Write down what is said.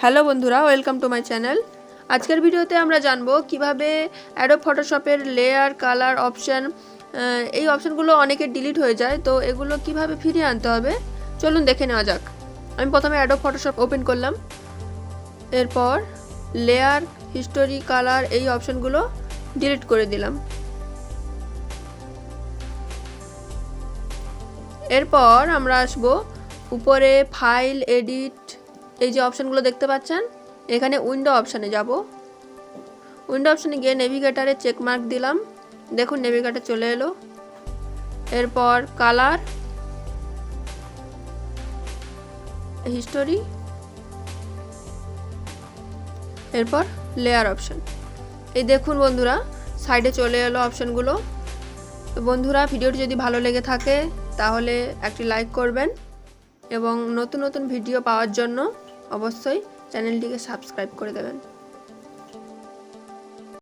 Hello বন্ধুরা, welcome to my channel. আজকের ভিডিওতে আমরা জানবো কিভাবে অ্যাডোব ফটোশপের লেয়ার, কালার অপশান, এই অপশানগুলো অনেকের ডিলিট হয়ে যায়, তো এগুলো কিভাবে ফিরিয়ে আনতে হবে চলুন দেখে নেওয়া যাক। আমি প্রথমে অ্যাডোব ফটোশপ ওপেন করলাম, এরপর লেয়ার, হিস্টোরি, কালার এই অপশানগুলো ডিলিট করে দিলাম। এরপর আমরা আসবো উপরে ফাইল, এডিট, এই যে অপশানগুলো দেখতে পাচ্ছেন, এখানে উইন্ডো অপশানে যাব। উইন্ডো অপশানে গিয়ে নেভিগেটারে চেক মার্ক দিলাম, দেখুন নেভিগেটার চলে এলো। এরপর কালার, হিস্টোরি, এরপর লেয়ার অপশান। এই দেখুন বন্ধুরা, সাইডে চলে এলো অপশানগুলো। তো বন্ধুরা, ভিডিওটি যদি ভালো লেগে থাকে তাহলে একটি লাইক করবেন এবং নতুন নতুন ভিডিও পাওয়ার জন্য অবশ্যই চ্যানেলটিকে সাবস্ক্রাইব করে দেবেন।